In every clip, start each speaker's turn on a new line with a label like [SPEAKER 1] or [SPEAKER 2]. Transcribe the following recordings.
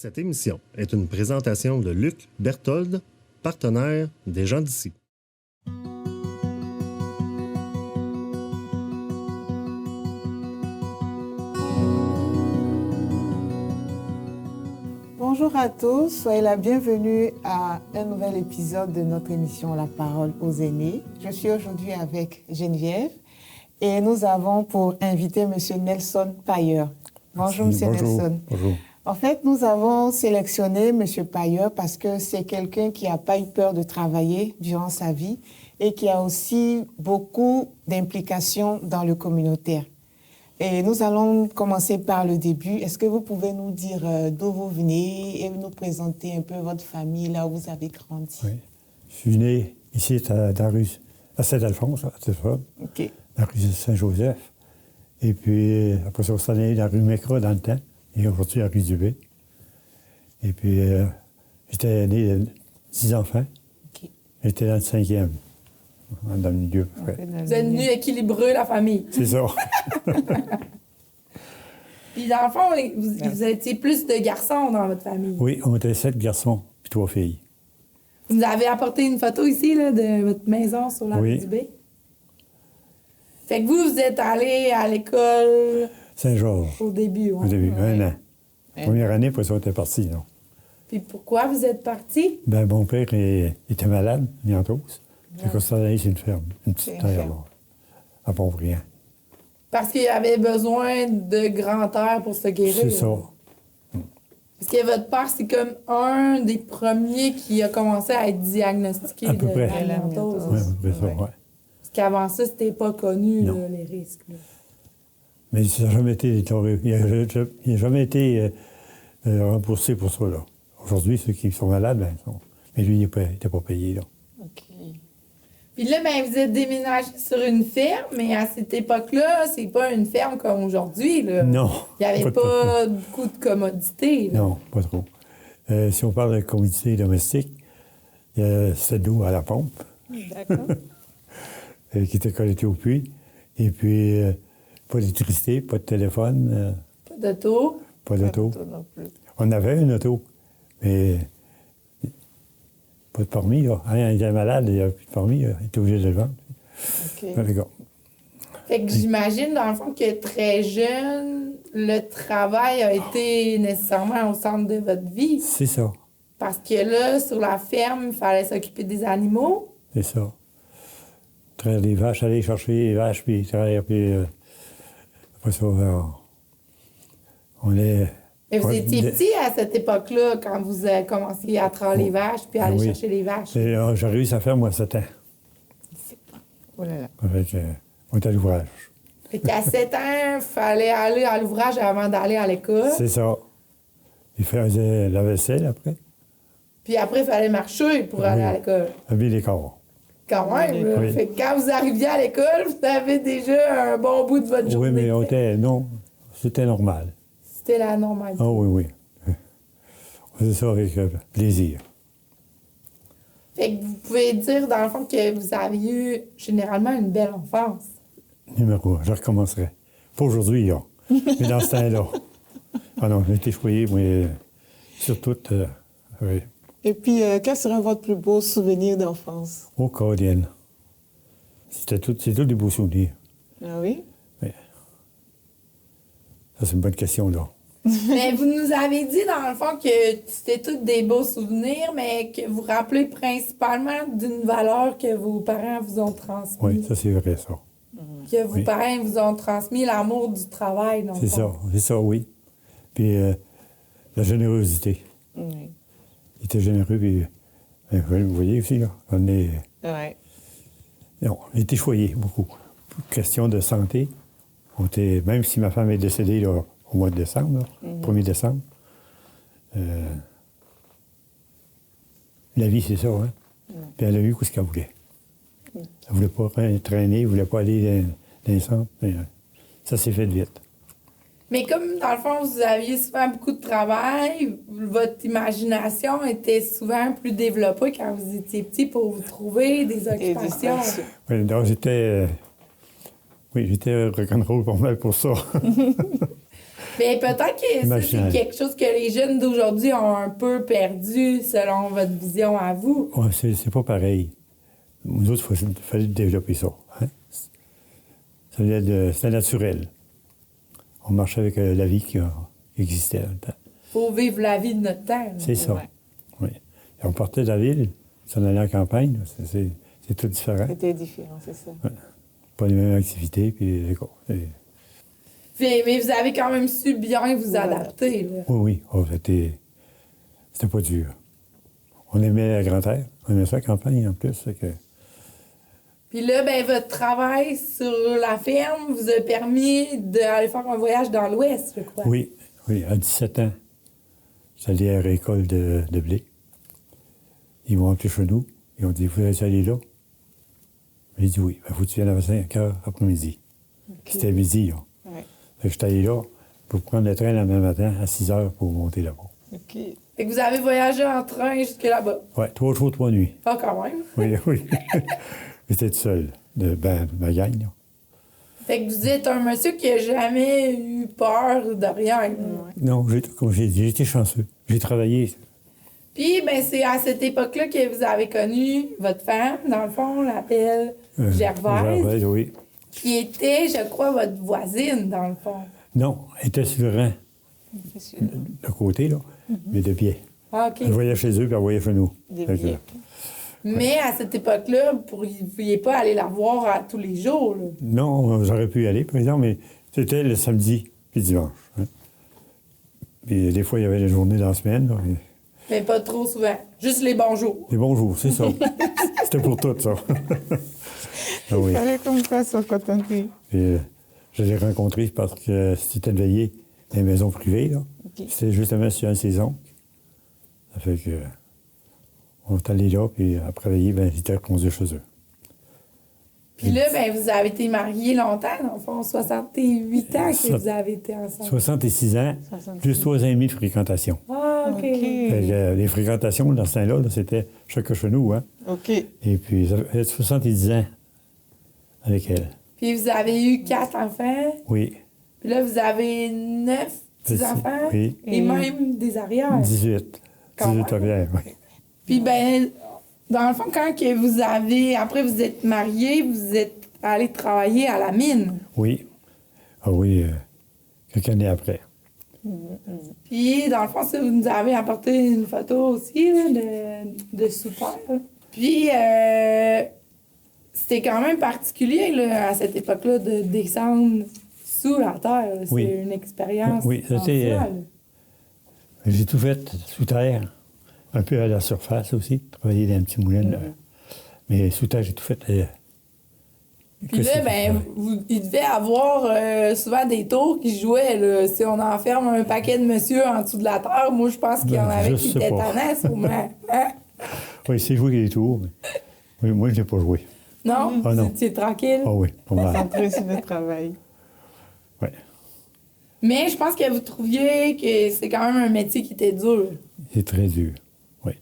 [SPEAKER 1] Cette émission est une présentation de Luc Berthold, partenaire des gens d'ici.
[SPEAKER 2] Bonjour à tous, soyez la bienvenue à un nouvel épisode de notre émission La Parole aux aînés. Je suis aujourd'hui avec Geneviève et nous avons pour invité M. Nelson Payeur. Bonjour M. Nelson.
[SPEAKER 3] Bonjour.
[SPEAKER 2] En fait, nous avons sélectionné M. Payeur parce que c'est quelqu'un qui n'a pas eu peur de travailler durant sa vie et qui a aussi beaucoup d'implications dans le communautaire. Et nous allons commencer par le début. Est-ce que vous pouvez nous dire d'où vous venez et nous présenter un peu votre famille, là où vous avez grandi?
[SPEAKER 3] Oui. Je suis né ici dans la rue à Saint-Alphonse, à Téléphone,
[SPEAKER 2] OK.
[SPEAKER 3] la rue Saint-Joseph. Et puis, après ça, on s'en est allé dans la rue Mécra dans le temps, et aujourd'hui, à la rue Dubé. Et puis, j'étais né de 10 enfants.
[SPEAKER 2] OK.
[SPEAKER 3] J'étais dans le 5e, dans le milieu.
[SPEAKER 2] Okay.
[SPEAKER 4] Vous êtes venu équilibrer la famille.
[SPEAKER 3] C'est ça.
[SPEAKER 4] Puis dans le fond, vous étiez plus de garçons dans votre famille.
[SPEAKER 3] Oui, on était 7 garçons puis 3 filles.
[SPEAKER 4] Vous nous avez apporté une photo ici là, de votre maison sur la rue du Bay. Fait que vous êtes allé à l'école
[SPEAKER 3] Saint-Georges.
[SPEAKER 4] au début.
[SPEAKER 3] Au début, un an. Première année, puis ça, on était partis, non?
[SPEAKER 4] Puis pourquoi vous êtes parti?
[SPEAKER 3] Ben, mon père était malade, niantose. Fait qu'on s'en allait sur une ferme, une petite terre, là, à Pont-Briand.
[SPEAKER 4] Parce qu'il avait besoin de grand air pour se guérir.
[SPEAKER 3] C'est ça.
[SPEAKER 4] Parce que votre père, c'est comme un des premiers qui a commencé à être diagnostiqué
[SPEAKER 3] À peu près.
[SPEAKER 4] de la myantose.
[SPEAKER 3] Oui, à peu près ça, oui.
[SPEAKER 4] Parce qu'avant ça, c'était pas connu,
[SPEAKER 3] Non.
[SPEAKER 4] là, les risques. Là.
[SPEAKER 3] Mais ça n'a jamais été il n'a jamais été remboursé pour ça, là. Aujourd'hui, ceux qui sont malades, ben, mais lui, il n'était pas payé, là.
[SPEAKER 2] OK.
[SPEAKER 4] Puis là, ben, vous êtes déménagé sur une ferme, mais à cette époque-là, c'est pas une ferme comme aujourd'hui, là.
[SPEAKER 3] Non.
[SPEAKER 4] Il n'y avait pas beaucoup de commodités, là.
[SPEAKER 3] Non, pas trop. Si on parle de commodité domestique, c'était de l'eau à la pompe.
[SPEAKER 2] D'accord.
[SPEAKER 3] Qui était collectée au puits. Et puis, pas d'électricité, pas de téléphone,
[SPEAKER 4] Pas d'auto.
[SPEAKER 3] pas d'auto.
[SPEAKER 2] Pas non plus.
[SPEAKER 3] On avait une auto, mais pas de permis, là. Hein, il était malade, il n'avait plus de permis, il était obligé de le vendre.
[SPEAKER 2] OK.
[SPEAKER 3] D'accord.
[SPEAKER 4] Fait que j'imagine, dans le fond, que très jeune, le travail a été nécessairement au centre de votre vie.
[SPEAKER 3] C'est ça,
[SPEAKER 4] Parce que là, sur la ferme, il fallait s'occuper des animaux.
[SPEAKER 3] c'est ça. Traire les vaches, aller chercher les vaches, puis traire, puis après ça, on est...
[SPEAKER 4] Mais vous
[SPEAKER 3] Ouais,
[SPEAKER 4] étiez petit à cette époque-là, quand vous avez commencé à traire les vaches puis à aller
[SPEAKER 3] Oui.
[SPEAKER 4] chercher les vaches.
[SPEAKER 3] Et, j'ai réussi à faire, moi, 7 ans.
[SPEAKER 2] Oh là là.
[SPEAKER 3] Avec, on était à l'ouvrage.
[SPEAKER 4] Fait qu'à 7 ans, il fallait aller à l'ouvrage avant d'aller à l'école.
[SPEAKER 3] C'est ça. Il faisait la vaisselle après,
[SPEAKER 4] Puis après, il fallait marcher pour aller à l'école.
[SPEAKER 3] habiller les corps.
[SPEAKER 4] Quand même, là.
[SPEAKER 3] Oui.
[SPEAKER 4] Fait que quand vous arriviez à l'école, vous avez déjà un bon bout de votre journée.
[SPEAKER 3] Oui, mais on
[SPEAKER 4] fait.
[SPEAKER 3] était... Non, c'était normal.
[SPEAKER 4] C'était la normalité.
[SPEAKER 3] Ah oui, oui. On faisait ça avec plaisir.
[SPEAKER 4] Fait que vous pouvez dire, dans le fond, que vous avez eu généralement une belle enfance.
[SPEAKER 3] Numéro 1, je recommencerai. Pas aujourd'hui, là. Mais dans ce temps-là. Ah non, j'ai été choyé, mais surtout, oui.
[SPEAKER 2] Et puis, quel serait votre plus beau souvenir d'enfance?
[SPEAKER 3] Au Caudienne. C'est tout des beaux souvenirs.
[SPEAKER 2] Ah oui?
[SPEAKER 3] Ça, c'est une bonne question, là.
[SPEAKER 4] Mais vous nous avez dit, dans le fond, que c'était tous des beaux souvenirs, mais que vous rappelez principalement d'une valeur que vos parents vous ont transmise.
[SPEAKER 3] Oui, ça, c'est vrai, ça.
[SPEAKER 4] Que vos
[SPEAKER 3] Oui.
[SPEAKER 4] parents vous ont transmis l'amour du travail, dans le fond.
[SPEAKER 3] C'est ça, oui. Puis la générosité.
[SPEAKER 2] Oui.
[SPEAKER 3] Il était généreux, puis vous voyez aussi, là, on est...
[SPEAKER 2] Ouais.
[SPEAKER 3] Non, on était choyés, beaucoup. Question de santé. Même si ma femme est décédée là, au mois de décembre, là, 1er décembre, la vie, c'est ça, hein? Puis elle a eu ce qu'elle voulait. Elle ne voulait pas traîner, elle ne voulait pas aller dans les centres. Mais, ça s'est fait vite.
[SPEAKER 4] Mais comme, dans le fond, vous aviez souvent beaucoup de travail, votre imagination était souvent plus développée quand vous étiez petit pour vous trouver des occupations.
[SPEAKER 3] Oui, donc j'étais rock'n'roll pas mal pour ça.
[SPEAKER 4] Mais peut-être que ça, c'est
[SPEAKER 3] Imaginal.
[SPEAKER 4] quelque chose que les jeunes d'aujourd'hui ont un peu perdu selon votre vision à vous.
[SPEAKER 3] Ouais, c'est pas pareil. Nous autres, il fallait développer ça. Hein? C'était naturel. On marchait avec la vie qui existait dans le temps.
[SPEAKER 4] Faut vivre la vie de notre temps. là.
[SPEAKER 3] C'est ça.
[SPEAKER 2] Ouais.
[SPEAKER 3] Oui. Et on partait de la ville, si on allait en campagne, c'est tout différent.
[SPEAKER 2] C'était différent, c'est ça.
[SPEAKER 3] Pas les mêmes activités, puis
[SPEAKER 4] Mais vous avez quand même su bien vous adapter. Là.
[SPEAKER 3] oui. Oh, c'était pas dur. On aimait la grand air. On aimait ça, la campagne, en plus. Fait que,
[SPEAKER 4] Puis là, ben, votre travail sur la ferme vous a permis d'aller faire un voyage dans l'Ouest, je crois.
[SPEAKER 3] oui, à 17 ans, j'allais à la récolte de blé. Ils m'ont appelé chez nous. Ils ont dit, vous allez aller là? J'ai dit oui. Il faut que tu viennes à 5 heures après-midi. C'était midi, là.
[SPEAKER 2] Ouais.
[SPEAKER 3] Fait que je suis allé là pour prendre le train le même matin à 6 heures pour monter là-bas.
[SPEAKER 2] OK.
[SPEAKER 4] Fait que vous avez voyagé en train jusque là-bas.
[SPEAKER 3] Oui, 3 jours, 3 nuits.
[SPEAKER 4] Ah, quand même.
[SPEAKER 3] Oui. J'étais tout seul, de ma gang, là.
[SPEAKER 4] Fait que vous êtes un monsieur qui a jamais eu peur de rien. là.
[SPEAKER 3] Non, comme j'ai dit, j'étais chanceux. J'ai travaillé.
[SPEAKER 4] Puis, ben, c'est à cette époque-là que vous avez connu votre femme, dans le fond, l'appelle Gervaise,
[SPEAKER 3] Gervaise, oui.
[SPEAKER 4] qui était, je crois, votre voisine, dans le fond.
[SPEAKER 3] Non, elle était sur le rang, de côté, là, mais de pied.
[SPEAKER 4] Ah, OK.
[SPEAKER 3] Elle voyait chez eux, puis elle voyait chez nous.
[SPEAKER 2] Des
[SPEAKER 3] Fait que,
[SPEAKER 2] pieds.
[SPEAKER 4] Mais à cette époque-là, vous ne pouviez pas aller la voir à tous les jours. Là.
[SPEAKER 3] non, j'aurais pu y aller, par exemple, mais c'était le samedi puis dimanche. Hein. Puis des fois, il y avait des journées dans la semaine. Là, et
[SPEAKER 4] Mais pas trop souvent. Juste les bons jours.
[SPEAKER 3] des bons jours, c'est ça. C'était pour tout, ça. Ah oui.
[SPEAKER 2] Il fallait qu'on me fasse se contenter.
[SPEAKER 3] Puis, je l'ai rencontré parce que c'était de veiller dans les maisons privées. Là.
[SPEAKER 2] OK.
[SPEAKER 3] C'était justement sur un de ses oncles. Ça fait que on est allé là, puis après veiller, ben, j'étais reconduit chez eux.
[SPEAKER 4] Puis là, ben, vous avez été mariés longtemps, dans le fond, 68 ans que
[SPEAKER 3] Ça-
[SPEAKER 4] vous avez été ensemble.
[SPEAKER 3] 66 ans,
[SPEAKER 2] 66.
[SPEAKER 3] plus 3 ans et demi de fréquentation.
[SPEAKER 4] Ah, OK.
[SPEAKER 2] OK.
[SPEAKER 3] Fait que, les fréquentations, dans ce temps-là, là, c'était chacun chez nous. Hein?
[SPEAKER 2] OK.
[SPEAKER 3] Et puis, ça fait 70 ans avec elle.
[SPEAKER 4] Puis vous avez eu 4 enfants.
[SPEAKER 3] Oui.
[SPEAKER 4] Puis là, vous avez 9 petits-enfants.
[SPEAKER 3] Oui.
[SPEAKER 4] Et même des arrières.
[SPEAKER 3] 18.
[SPEAKER 4] Quand
[SPEAKER 3] 18
[SPEAKER 4] même.
[SPEAKER 3] arrières, oui.
[SPEAKER 4] Puis ben, dans le fond, quand que vous avez... Après, vous êtes mariés, vous êtes allés travailler à la mine.
[SPEAKER 3] Oui. Ah oui, quelques années après.
[SPEAKER 4] Puis, dans le fond, ça, vous nous avez apporté une photo aussi là, de sous-terre. Puis, c'était quand même particulier là, à cette époque-là de descendre sous la terre. là. C'est
[SPEAKER 3] Oui.
[SPEAKER 4] une expérience
[SPEAKER 3] Oui, c'était,
[SPEAKER 4] spéciale.
[SPEAKER 3] J'ai tout fait sous terre, un peu à la surface aussi, travailler dans un petit moulin. là. Mais sous terre, j'ai tout fait.
[SPEAKER 4] Puis là, ben, il devait avoir souvent des tours qui jouaient. Là. Si on enferme un paquet de monsieur en dessous de la terre, moi, je pense qu'il y en
[SPEAKER 3] Ben,
[SPEAKER 4] avait
[SPEAKER 3] je
[SPEAKER 4] qui
[SPEAKER 3] sais
[SPEAKER 4] étaient
[SPEAKER 3] pas.
[SPEAKER 4] tannants, sûrement. Hein?
[SPEAKER 3] Oui, c'est joué les tours. Oui, moi, je n'ai pas joué.
[SPEAKER 4] Non?
[SPEAKER 3] Ah, non.
[SPEAKER 4] C'est tranquille.
[SPEAKER 3] Ah oui, pas mal.
[SPEAKER 2] Centré sur le travail.
[SPEAKER 3] Oui.
[SPEAKER 4] Mais je pense que vous trouviez que c'est quand même un métier qui était dur.
[SPEAKER 3] C'est très dur. Oui.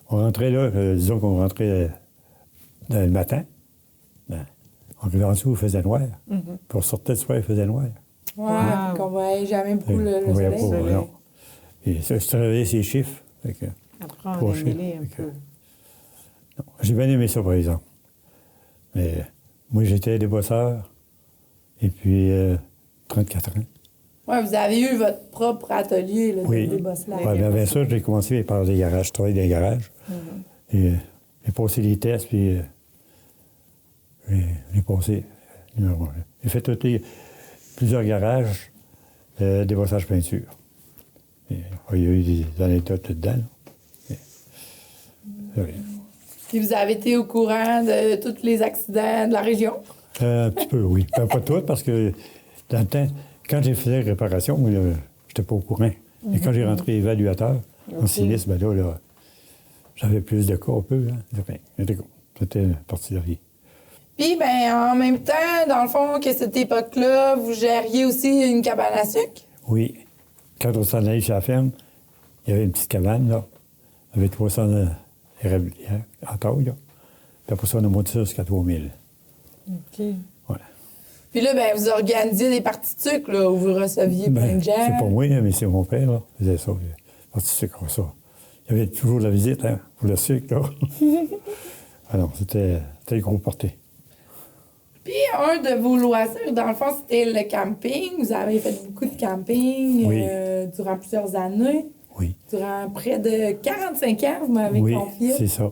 [SPEAKER 3] On rentrait là, disons qu'on rentrait dans le matin. Ben, on arrivait en dessous, il faisait noir. Puis on sortait le soir, il faisait noir.
[SPEAKER 4] Ouais,
[SPEAKER 2] Wow.
[SPEAKER 4] qu'on voyait jamais beaucoup le
[SPEAKER 3] On voyait
[SPEAKER 4] soleil.
[SPEAKER 3] pas, non. Et ça, je travaillais ces chiffres. Fait que,
[SPEAKER 2] Après, on
[SPEAKER 3] Trois
[SPEAKER 2] a mêlé
[SPEAKER 3] chiffres,
[SPEAKER 2] un
[SPEAKER 3] fait que-
[SPEAKER 2] peu.
[SPEAKER 3] non. J'ai bien aimé ça, par exemple. Mais moi, j'étais débosseur. Et puis, 34 ans.
[SPEAKER 4] Ouais, vous avez eu votre propre atelier là,
[SPEAKER 3] Oui.
[SPEAKER 4] de bosselage.
[SPEAKER 3] Ouais, bien, bien sûr, j'ai commencé par les garages. Je travaillais dans les garages. Et j'ai passé les tests, puis j'ai passé. J'ai fait plusieurs garages, débossage peinture. Et, il y a eu des anecdotes dedans. Là. Oui.
[SPEAKER 4] Puis vous avez été au courant de tous les accidents de la région.
[SPEAKER 3] Un petit peu, oui. Pas tout, parce que dans le temps, quand j'ai fait les réparations, moi, je n'étais pas au courant. Et quand j'ai rentré évaluateur en sinistre, ben là, j'avais plus de cas un peu. Hein. C'était parti de la vie.
[SPEAKER 4] Puis, ben, en même temps, dans le fond, qu'à cette époque-là, vous gériez aussi une cabane à sucre.
[SPEAKER 3] Oui. Quand on s'en allait chez la ferme, il y avait une petite cabane, là, avec 300 érablières en taille, là. Puis après ça, on a monté ça jusqu'à 3000.
[SPEAKER 4] OK.
[SPEAKER 3] Voilà.
[SPEAKER 4] Puis là, ben, vous organisiez des parties de sucre, là, où vous receviez plein de gens.
[SPEAKER 3] C'est pas moi, mais c'est mon père, là, qui faisait ça. Partie de sucre comme ça. Il y avait toujours de la visite, hein, pour le sucre, là. Alors, c'était gros porté.
[SPEAKER 4] Puis un de vos loisirs, dans le fond, c'était le camping. Vous avez fait beaucoup de camping
[SPEAKER 3] Oui.
[SPEAKER 4] Durant plusieurs années.
[SPEAKER 3] Oui.
[SPEAKER 4] Durant près de 45 ans, vous m'avez confié.
[SPEAKER 3] Oui, c'est ça.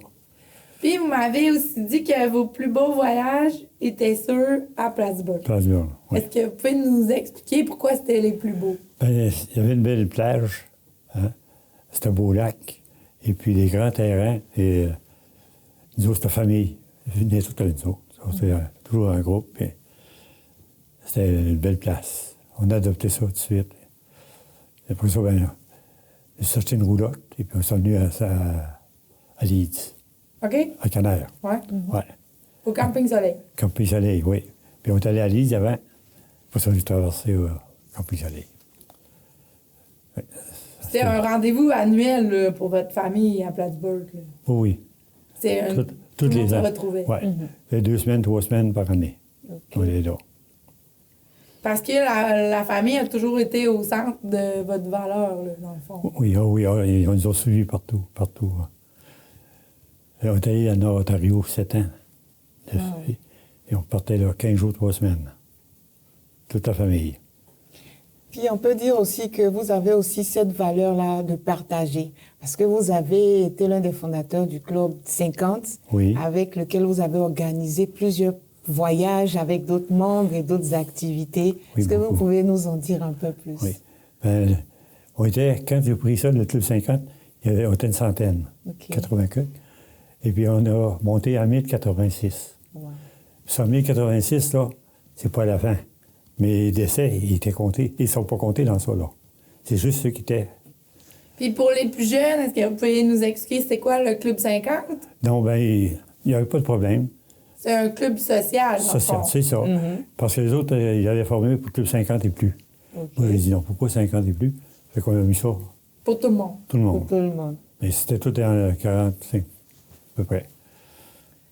[SPEAKER 4] Puis vous m'avez aussi dit que vos plus beaux voyages étaient ceux à Plattsburgh.
[SPEAKER 3] Plattsburgh, oui.
[SPEAKER 4] Est-ce que vous pouvez nous expliquer pourquoi c'était les plus beaux?
[SPEAKER 3] Ben, il y avait une belle plage, hein? C'était un beau lac, et puis des grands terrains, et nous autres, c'était famille. Ils venaient toutes avec nous autres. C'était toujours un groupe, puis c'était une belle place. On a adopté ça tout de suite. Et après ça, ben, j'ai sorti une roulotte, et puis on s'est venu à Leeds,
[SPEAKER 4] OK?
[SPEAKER 3] à Canaire.
[SPEAKER 4] Ouais.
[SPEAKER 3] Ouais.
[SPEAKER 4] Au Camping Soleil.
[SPEAKER 3] Camping Soleil, oui. Puis on est allé à Leeds avant, pour ça, j'ai traversé Camping Soleil.
[SPEAKER 4] C'était un rendez-vous annuel là, pour votre famille à Plattsburgh. Là.
[SPEAKER 3] Oh, oui.
[SPEAKER 4] C'est un...
[SPEAKER 3] Toutes
[SPEAKER 4] tout le monde
[SPEAKER 3] les
[SPEAKER 4] se
[SPEAKER 3] ans.
[SPEAKER 4] retrouvait.
[SPEAKER 3] Oui. 2 semaines, 3 semaines par année. On est là.
[SPEAKER 4] Parce que la famille a toujours été au centre de votre valeur, là, dans le fond.
[SPEAKER 3] Oui, ils nous ont suivis partout. Hein. On est allé à Nord Ontario 7 ans. Et on partait là 15 jours, 3 semaines. Toute la famille.
[SPEAKER 2] Puis on peut dire aussi que vous avez aussi cette valeur-là de partager. Parce que vous avez été l'un des fondateurs du Club 50,
[SPEAKER 3] Oui.
[SPEAKER 2] avec lequel vous avez organisé plusieurs voyages avec d'autres membres et d'autres activités.
[SPEAKER 3] Oui,
[SPEAKER 2] Est-ce que vous
[SPEAKER 3] beaucoup.
[SPEAKER 2] pouvez nous en dire un peu plus?
[SPEAKER 3] Oui. Ben, quand j'ai pris ça, le Club 50, on était une centaine.
[SPEAKER 2] OK.
[SPEAKER 3] 84. Et puis on a monté à 1086.
[SPEAKER 2] Wow.
[SPEAKER 3] Sur 1086, là, c'est pas la fin. Mais les décès, ils étaient comptés. Ils ne sont pas comptés dans ça, là. C'est juste ceux qui étaient.
[SPEAKER 4] Puis pour les plus jeunes, est-ce que vous pouvez nous expliquer c'était quoi le Club 50?
[SPEAKER 3] Donc, ben, il n'y avait pas de problème.
[SPEAKER 4] C'est un club social, dans le
[SPEAKER 3] Social,
[SPEAKER 4] fond.
[SPEAKER 3] c'est ça. Parce que les autres, ils avaient formé pour Club 50 et plus.
[SPEAKER 2] OK.
[SPEAKER 3] Moi, j'ai dit non, pourquoi 50 et plus? Fait qu'on a mis ça,
[SPEAKER 4] Pour tout le monde.
[SPEAKER 3] tout le
[SPEAKER 2] Pour
[SPEAKER 3] monde.
[SPEAKER 2] tout le monde.
[SPEAKER 3] Mais c'était tout en 45, à peu près.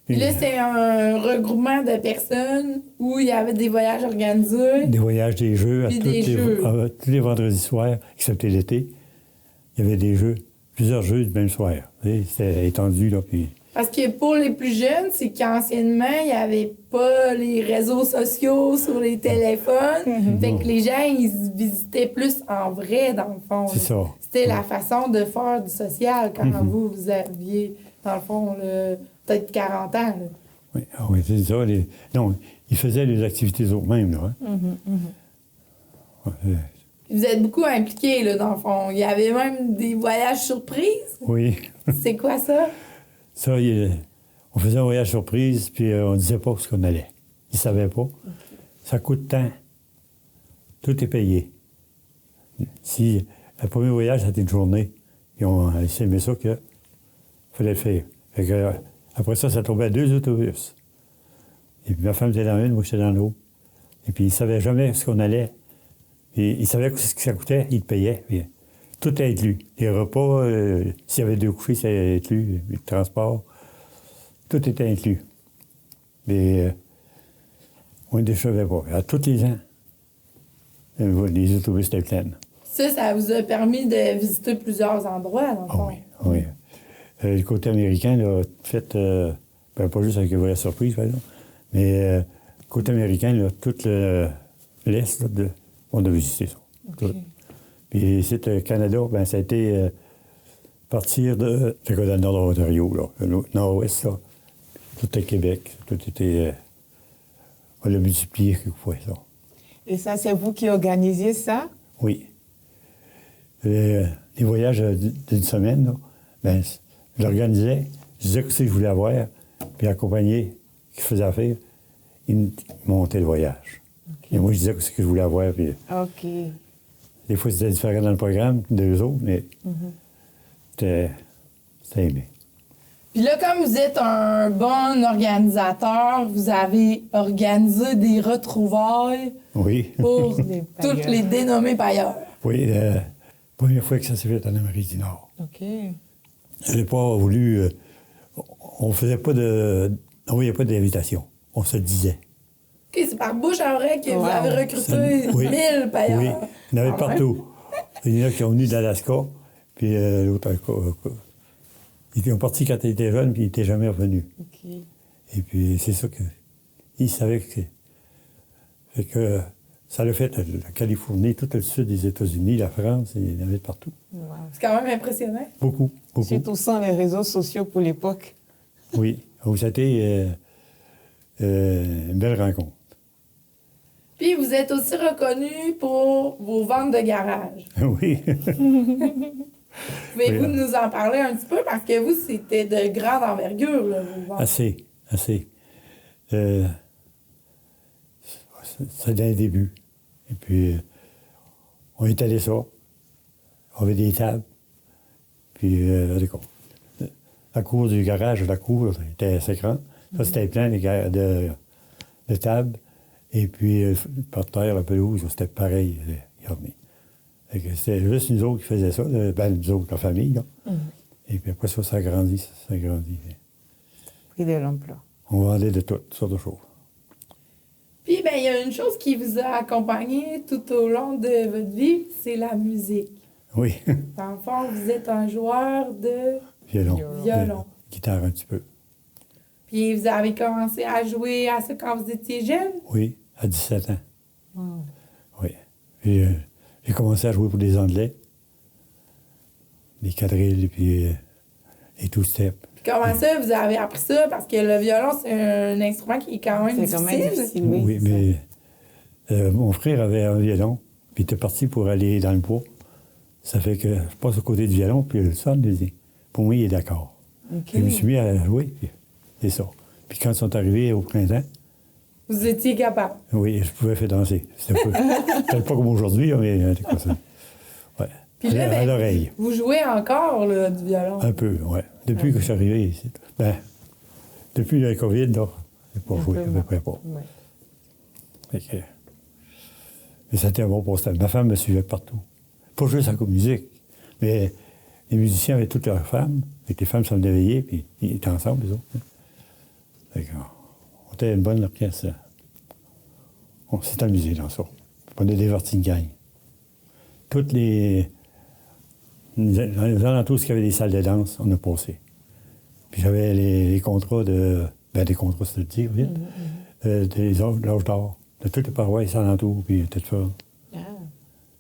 [SPEAKER 4] Puis là, c'est un regroupement de personnes où il y avait des voyages organisés.
[SPEAKER 3] Des voyages, des jeux,
[SPEAKER 4] Puis des jeux.
[SPEAKER 3] tous les vendredis soirs, excepté l'été, il y avait des jeux, plusieurs jeux du même soir. Vous savez, c'était étendu, là, puis...
[SPEAKER 4] Parce que pour les plus jeunes, c'est qu'anciennement, il n'y avait pas les réseaux sociaux sur les téléphones. Fait que les gens, ils se visitaient plus en vrai, dans le fond.
[SPEAKER 3] C'est ça.
[SPEAKER 4] C'était la façon de faire du social quand vous aviez, dans le fond, peut-être 40 ans. Là.
[SPEAKER 3] Oui, c'est ça. Non, ils faisaient les activités eux-mêmes, là. Hein? Ouais,
[SPEAKER 4] Vous êtes beaucoup impliqués, là, dans le fond. Il y avait même des voyages surprises.
[SPEAKER 3] oui.
[SPEAKER 4] C'est quoi ça?
[SPEAKER 3] Ça, on faisait un voyage surprise, puis on ne disait pas où ce qu'on allait. Ils ne savaient pas. Ça coûte tant. Tout est payé. Si le premier voyage, c'était une journée, puis on aimé ça qu'il fallait le faire. Fait que, après ça, ça tombait à 2 autobus. Et puis ma femme était dans une, moi j'étais dans l'autre. Et puis ils ne savaient jamais ce qu'on allait. Et ils savaient ce que ça coûtait, ils le payaient. Puis, tout est inclus. Les repas, s'il y avait 2 couchers, c'est inclus. Le transport, tout était inclus. Mais on ne décevait pas. À tous les ans, les autobus étaient pleins.
[SPEAKER 4] Ça vous a permis de visiter plusieurs endroits, dans le fond.
[SPEAKER 3] Ah oui. Le côté américain, là, fait, pas juste avec le voyage surprise, par exemple, mais le côté américain, là, tout l'Est, là, on a visité ça.
[SPEAKER 2] OK.
[SPEAKER 3] Tout. Puis ici, le Canada, ben, ça a été partir de dans le nord de l'Ontario, là, le nord-ouest, là. Tout le Québec, tout était... on l'a multiplié quelquefois, ça.
[SPEAKER 2] Et ça, c'est vous qui organisez ça?
[SPEAKER 3] Oui. Les voyages d'une semaine, là, ben, je l'organisais, je disais ce que je voulais avoir, puis l'accompagné qui faisait affaire, il montait le voyage.
[SPEAKER 2] OK.
[SPEAKER 3] Et moi, je disais ce que je voulais avoir, puis
[SPEAKER 2] OK.
[SPEAKER 3] des fois, c'était différent dans le programme d'eux autres, mais c'était aimé.
[SPEAKER 4] Puis là, comme vous êtes un bon organisateur, vous avez organisé des retrouvailles
[SPEAKER 3] Oui.
[SPEAKER 4] pour
[SPEAKER 2] Les
[SPEAKER 4] toutes
[SPEAKER 2] pailleurs.
[SPEAKER 3] Euh,
[SPEAKER 4] les dénommés pailleurs.
[SPEAKER 3] Oui, la première fois que ça s'est fait en Amérique du Nord.
[SPEAKER 2] OK.
[SPEAKER 3] Je n'ai pas voulu... on faisait pas de... On n'envoyait pas d'invitation. On se disait.
[SPEAKER 4] OK, c'est par bouche à oreille que vous
[SPEAKER 2] Wow.
[SPEAKER 4] avez recruté
[SPEAKER 3] Oui.
[SPEAKER 4] 1000 payeurs.
[SPEAKER 3] Oui, il y en avait
[SPEAKER 4] Ah ouais?
[SPEAKER 3] partout. Il y en a qui ont venu d'Alaska, puis l'autre, ils ont parti quand ils étaient jeunes, puis ils n'étaient jamais revenus.
[SPEAKER 2] OK.
[SPEAKER 3] Et puis, c'est ça qu'ils savaient que ça l'a fait la Californie, tout le sud des États-Unis, la France, il y en avait de partout.
[SPEAKER 2] Wow.
[SPEAKER 4] C'est quand même impressionnant.
[SPEAKER 3] Beaucoup, beaucoup.
[SPEAKER 2] Surtout sans les réseaux sociaux pour l'époque.
[SPEAKER 3] Oui. Donc, ça a été une belle rencontre.
[SPEAKER 4] Puis vous êtes aussi reconnu pour vos ventes de garage.
[SPEAKER 3] Oui.
[SPEAKER 4] Pouvez-vous
[SPEAKER 3] Oui.
[SPEAKER 4] nous en parler un petit peu? Parce que vous, c'était de grande envergure, là, vos ventes.
[SPEAKER 3] Assez. C'est dans les débuts. Et puis, on étalait ça. On avait des tables. Puis, la cour du garage, la cour était assez grande. Ça, c'était plein de tables. Et puis, par terre, la pelouse, c'était pareil. Regardez. Fait que c'était juste nous autres qui faisaient ça. Nous autres, la famille. Là. Et puis après ça, ça a grandi.
[SPEAKER 2] Prix de l'emploi.
[SPEAKER 3] On vendait de toutes sortes de choses.
[SPEAKER 4] Puis, ben, il y a une chose qui vous a accompagné tout au long de votre vie, c'est la musique.
[SPEAKER 3] Oui.
[SPEAKER 4] Dans le fond, vous êtes un joueur de
[SPEAKER 3] Violon.
[SPEAKER 4] violon.
[SPEAKER 3] Guitare un petit peu.
[SPEAKER 4] Puis, vous avez commencé à jouer à ça quand vous étiez jeune?
[SPEAKER 3] Oui, à 17 ans.
[SPEAKER 2] Wow.
[SPEAKER 3] Oui. Puis j'ai commencé à jouer pour des Anglais. Des quadrilles, puis des two-step.
[SPEAKER 4] Puis, comment ça, vous avez appris ça? Parce que le violon, c'est un instrument qui est quand même
[SPEAKER 2] C'est quand même
[SPEAKER 4] difficile.
[SPEAKER 2] difficile,
[SPEAKER 3] Oui,
[SPEAKER 2] c'est
[SPEAKER 3] mais mon frère avait un violon, puis il était parti pour aller dans le bois. Ça fait que je passe au côté du violon, puis le son, pour moi, il est d'accord.
[SPEAKER 2] ça. OK.
[SPEAKER 3] Je me suis mis à jouer, puis c'est ça. Puis quand ils sont arrivés au printemps,
[SPEAKER 4] Vous étiez capable.
[SPEAKER 3] oui, je pouvais faire danser. C'était peut-être pas comme aujourd'hui, mais c'était comme ça. Ouais.
[SPEAKER 4] Puis là,
[SPEAKER 3] à
[SPEAKER 4] ben,
[SPEAKER 3] l'oreille.
[SPEAKER 4] vous jouez encore là, du violon.
[SPEAKER 3] Un peu, oui. Depuis que je suis arrivé ici. Ben, depuis le COVID, là, j'ai pas joué, à peu près pas.
[SPEAKER 2] Ouais.
[SPEAKER 3] Fait que- mais c'était un bon passe-temps. Ma femme me suivait partout. Pas juste à la musique, mais les musiciens avaient toutes leurs femmes. Et les femmes sont éveillées, puis ils étaient ensemble, les autres. Fait que, on était une bonne orchestre. On s'est amusé dans ça. On a diverti une gang. Toutes dans les alentours, où il y avait des salles de danse, on a passé. Puis j'avais les contrats des contrats, c'est le dire, vite, des l'âge d'or, de toutes les paroisses alentours, puis tout ça.
[SPEAKER 2] Ah.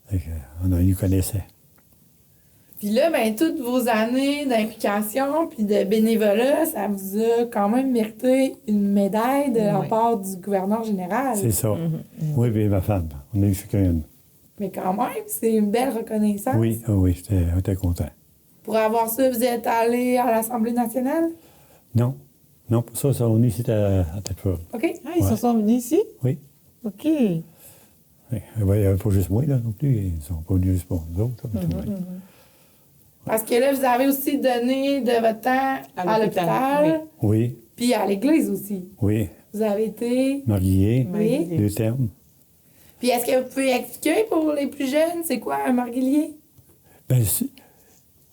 [SPEAKER 3] Fait que, on nous connaissait.
[SPEAKER 4] Puis là, ben, toutes vos années d'implication puis de bénévolat, ça vous a quand même mérité une médaille de la
[SPEAKER 2] Oui.
[SPEAKER 4] part du gouverneur général.
[SPEAKER 3] C'est ça. Oui, puis ma femme. On a eu chacun une.
[SPEAKER 4] Mais quand même, c'est une belle reconnaissance.
[SPEAKER 3] Oui, on était contents.
[SPEAKER 4] Pour avoir ça, vous êtes allé à l'Assemblée nationale?
[SPEAKER 3] Non, pour ça, on est ici à Tête-Fort.
[SPEAKER 4] OK?
[SPEAKER 2] Ah, ils se sont venus ici?
[SPEAKER 3] Oui.
[SPEAKER 2] OK.
[SPEAKER 3] Oui. Il n'y avait pas juste moi, là, non plus. Ils ne sont pas venus juste pour nous autres. Là, tout le monde.
[SPEAKER 4] Parce que là, vous avez aussi donné de votre temps à l'hôpital,
[SPEAKER 3] Oui,
[SPEAKER 4] puis à l'église aussi.
[SPEAKER 3] oui.
[SPEAKER 4] Vous avez été...
[SPEAKER 3] Marié,
[SPEAKER 4] Oui.
[SPEAKER 3] deux termes.
[SPEAKER 4] Puis est-ce que vous pouvez expliquer pour les plus jeunes, c'est quoi un marguilier?
[SPEAKER 3] Ben,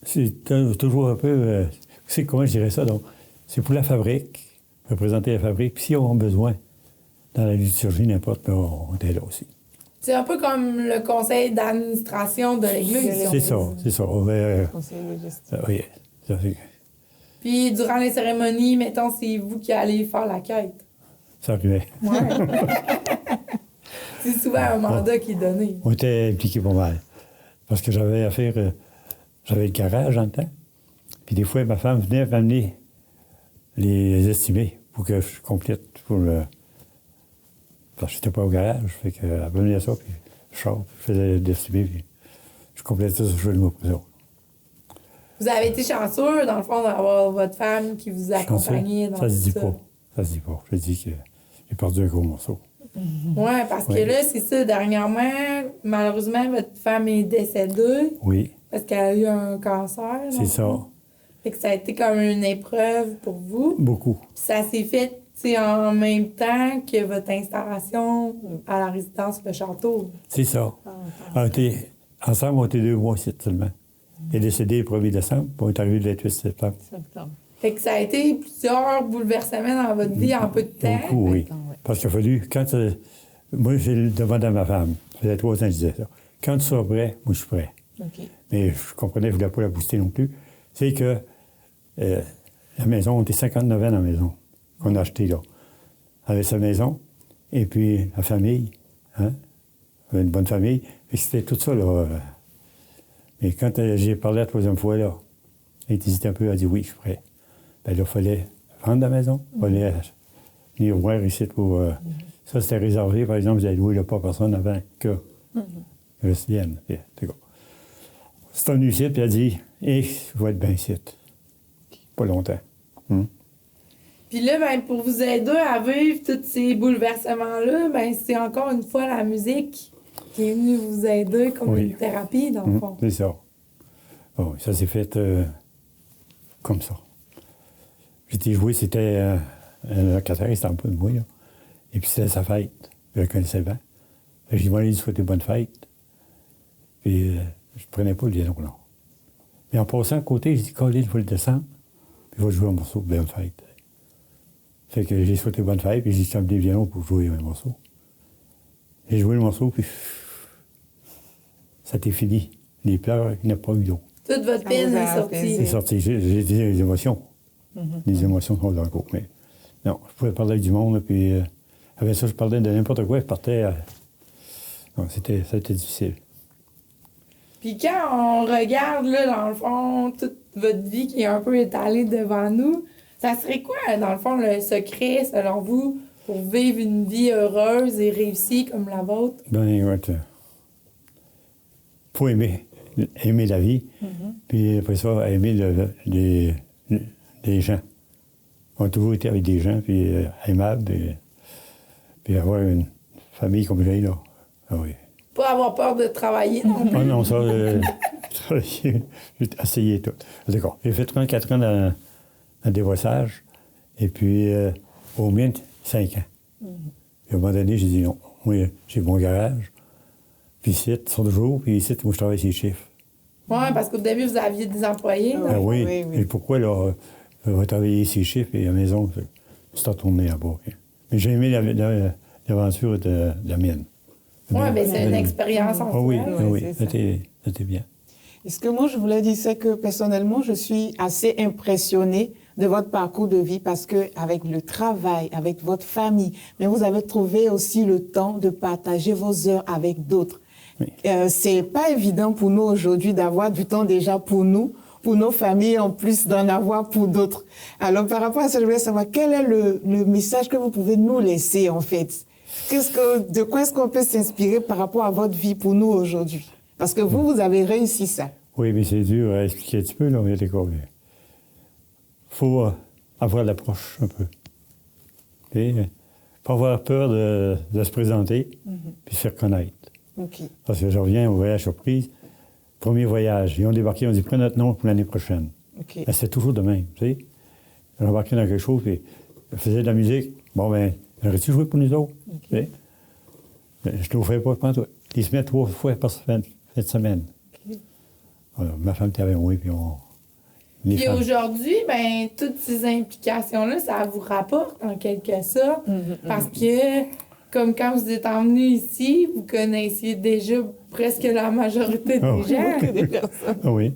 [SPEAKER 3] c'est toujours un peu... c'est comment je dirais ça, donc? C'est pour la fabrique, représenter la fabrique. Puis si on a besoin, dans la liturgie, n'importe, ben, on était là aussi.
[SPEAKER 4] C'est un peu comme le conseil d'administration de l'église.
[SPEAKER 3] C'est ça.
[SPEAKER 2] Conseil de gestion.
[SPEAKER 3] Oui, ça,
[SPEAKER 4] Puis durant les cérémonies, mettons, c'est vous qui allez faire la quête.
[SPEAKER 3] ça arrivait.
[SPEAKER 4] Ouais. C'est souvent un mandat qui est donné.
[SPEAKER 3] On était impliqués pas mal. Parce que j'avais affaire... j'avais le garage en temps. Puis des fois, ma femme venait m'amener les estimés pour que je complète pour le... Parce que j'étais pas au garage. Fait qu'elle venait ça, puis je sors, puis je faisais l'estimé, puis je complétais ça sur le mot pour ça.
[SPEAKER 4] Vous avez été chanceux, dans le fond, d'avoir votre femme qui vous accompagnait dans
[SPEAKER 3] Ça se dit
[SPEAKER 4] tout
[SPEAKER 3] pas. Ça se dit pas. Je dis que j'ai perdu un gros morceau.
[SPEAKER 4] Oui, parce que
[SPEAKER 3] Oui.
[SPEAKER 4] là, c'est ça, dernièrement, malheureusement, votre femme est décédée
[SPEAKER 3] Oui,
[SPEAKER 4] parce qu'elle a eu un cancer. dans
[SPEAKER 3] c'est
[SPEAKER 4] le
[SPEAKER 3] ça.
[SPEAKER 4] fond. Fait que ça a été comme une épreuve pour vous.
[SPEAKER 3] Beaucoup.
[SPEAKER 4] Puis ça s'est fait, tu sais, en même temps que votre installation à la résidence Le Château.
[SPEAKER 3] C'est ça. Ensemble, on était 2 mois ici seulement. Il est décédé le 1er décembre, puis on est arrivé le 28 septembre.
[SPEAKER 2] Septembre.
[SPEAKER 4] Fait que ça a été plusieurs bouleversements dans votre vie en peu de temps.
[SPEAKER 3] Beaucoup, oui.
[SPEAKER 2] Attends, ouais.
[SPEAKER 3] Parce qu'il a fallu, moi, j'ai demandé à ma femme, ça faisait 3 ans que je disais ça. Quand tu seras prêt, moi, je suis prêt.
[SPEAKER 2] OK.
[SPEAKER 3] Mais je comprenais, je ne voulais pas la booster non plus. C'est que la maison, on était 59 ans dans la maison qu'on a achetée là. Avec sa maison, et puis la famille, hein? On avait une bonne famille. Et c'était tout ça, là. Mais quand j'ai parlé la 3e fois, là, elle hésitait un peu, elle a dit oui, je suis prêt. Bien là, il fallait vendre la maison, il fallait venir voir ici pour. Ça, c'était réservé, par exemple, vous avez loué là pas personne avant que le vienne. C'est venu ici, puis elle a dit je vais être bien ici. Pas longtemps.
[SPEAKER 4] Puis là, ben, pour vous aider à vivre tous ces bouleversements-là, ben, c'est encore une fois la musique qui est venue vous aider comme une thérapie, dans le fond.
[SPEAKER 3] C'est ça. Oh, ça s'est fait comme ça. J'étais joué, c'était un locataire, il c'était un peu de moi, là. Et puis c'était sa fête. Je le connaissais bien. J'ai dit, moi, il souhaitait bonne fête. Puis je ne prenais pas le violon, là. Mais en passant à côté, j'ai dit, Colin, il faut le descendre. Puis il va jouer un morceau de bonne fête. Fait que j'ai souhaité bonne fête, puis j'ai dit, des violons pour jouer un morceau. J'ai joué le morceau, puis ça a été fini. Les pleurs, il n'y a pas eu d'eau.
[SPEAKER 4] Toute votre peine est sortie.
[SPEAKER 3] C'est sorti. J'ai des émotions. Les émotions sont dans le coup. Mais non, je pouvais parler avec du monde, puis avec ça, je parlais de n'importe quoi, je partais. Non, ça a été difficile.
[SPEAKER 4] Puis quand on regarde, là, dans le fond, toute votre vie qui est un peu étalée devant nous, ça serait quoi, dans le fond, le secret, selon vous, pour vivre une vie heureuse et réussie comme la vôtre?
[SPEAKER 3] Ben, écoute, faut aimer la vie, puis après ça, aimer les gens. On a toujours été avec des gens, puis aimables, puis avoir une famille comme j'ai, là. Ah oui.
[SPEAKER 4] Pas avoir peur de travailler non plus.
[SPEAKER 3] Ah non, ça, j'ai essayé tout. D'accord. J'ai fait 34 ans dans dévoissage, et puis au moins 5 ans. Puis à un moment donné, j'ai dit non. Moi, j'ai mon garage, puis ici, sur le jour, puis ici, moi, je travaille sur les chiffres.
[SPEAKER 4] Oui, parce qu'au début, vous aviez des employés.
[SPEAKER 3] Ah oui. Et pourquoi, là, je vais travailler ces chiffres et à la maison, c'est à tourner là-bas. Mais j'ai aimé l'aventure de la mienne.
[SPEAKER 4] Oui, mais c'est une expérience en soi.
[SPEAKER 3] Oui, c'était bien.
[SPEAKER 2] Et ce que moi, je voulais dire, c'est que personnellement, je suis assez impressionnée de votre parcours de vie parce que avec le travail, avec votre famille, mais vous avez trouvé aussi le temps de partager vos heures avec d'autres.
[SPEAKER 3] Oui.
[SPEAKER 2] C'est pas évident pour nous aujourd'hui d'avoir du temps déjà pour nous, pour nos familles, en plus d'en avoir pour d'autres. Alors, par rapport à ça, je voulais savoir quel est le message que vous pouvez nous laisser, en fait. De quoi est-ce qu'on peut s'inspirer par rapport à votre vie pour nous aujourd'hui? Parce que vous avez réussi ça. Oui,
[SPEAKER 3] mais c'est dur à expliquer un petit peu, là, mais il faut avoir l'approche un peu. Pas avoir peur de se présenter, puis se faire connaître.
[SPEAKER 2] Okay.
[SPEAKER 3] Parce que je reviens au voyage surprise. Premier voyage, ils ont débarqué, ils ont dit, prenez notre nom pour l'année prochaine.
[SPEAKER 2] Okay.
[SPEAKER 3] C'est toujours de même, tu sais. Ils ont embarqué dans quelque chose, puis ils faisaient de la musique. Bon, ben, aurais-tu joué pour nous autres? Okay. Je ne t'offrais pas pendant tout. Ils se mettent 3 fois par semaine, cette semaine. Okay. Alors, ma femme était avec moi, puis on...
[SPEAKER 4] Puis aujourd'hui, ben toutes ces implications-là, ça vous rapporte en quelque sorte. Parce que, comme quand vous êtes emvenu ici, vous connaissiez déjà presque la majorité des gens.
[SPEAKER 2] Des personnes.
[SPEAKER 3] Ah oui.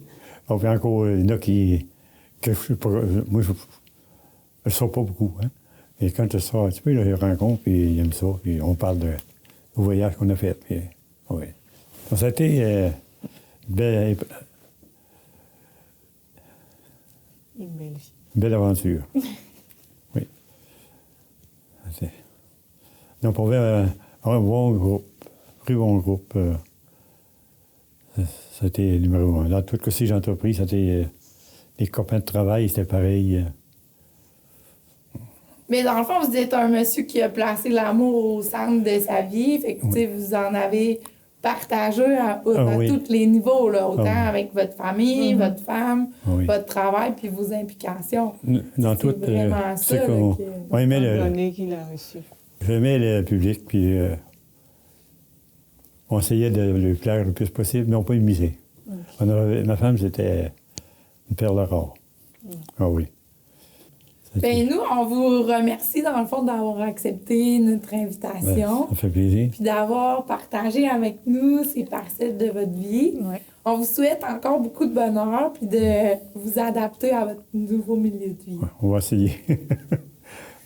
[SPEAKER 3] On fait encore, il y en a qui... Que je, moi, je ne sors pas beaucoup. Hein? Et quand je sors un petit peu, là, je rencontre, puis ils aiment ça. Puis on parle du voyage qu'on a fait. Puis, oui. Donc, ça a été une belle aventure. Oui. Donc, on avait un bon groupe, très bon groupe. C'était numéro 1. Dans tout ce que j'ai entrepris, c'était les copains de travail, c'était pareil.
[SPEAKER 4] Mais dans le fond, vous êtes un monsieur qui a placé l'amour au centre de sa vie. Fait que, vous en avez partagé à tous les niveaux, là, autant avec votre famille, votre femme, votre travail, puis vos implications.
[SPEAKER 3] Dans tout,
[SPEAKER 4] vraiment ça
[SPEAKER 3] on aimait
[SPEAKER 2] qu'il a reçu.
[SPEAKER 3] J'aimais le public, puis on essayait de le plaire le plus possible, mais on pas misé. Ma femme, c'était une perle rare. Ah oui.
[SPEAKER 4] Ben nous, on vous remercie dans le fond d'avoir accepté notre invitation.
[SPEAKER 3] Ça fait plaisir.
[SPEAKER 4] Puis d'avoir partagé avec nous ces parcelles de votre vie.
[SPEAKER 2] Ouais.
[SPEAKER 4] On vous souhaite encore beaucoup de bonheur puis de vous adapter à votre nouveau milieu de vie.
[SPEAKER 3] Ouais, on va essayer.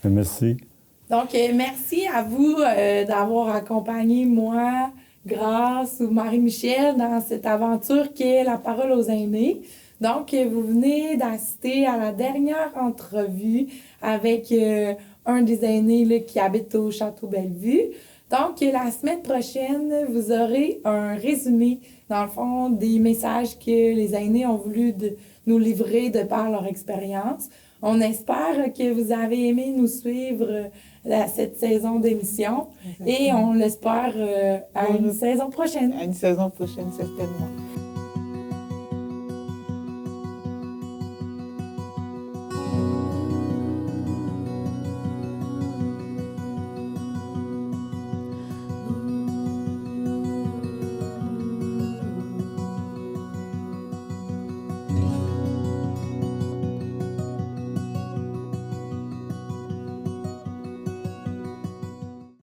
[SPEAKER 3] Merci.
[SPEAKER 4] Donc, merci à vous d'avoir accompagné moi, Grâce ou Marie-Michel dans cette aventure qui est la parole aux aînés. Donc, vous venez d'assister à la dernière entrevue avec un des aînés là, qui habite au Château Bellevue. Donc, la semaine prochaine, vous aurez un résumé, dans le fond, des messages que les aînés ont voulu nous livrer de par leur expérience. On espère que vous avez aimé nous suivre cette saison d'émission et on l'espère à une saison prochaine.
[SPEAKER 2] À une saison prochaine, certainement.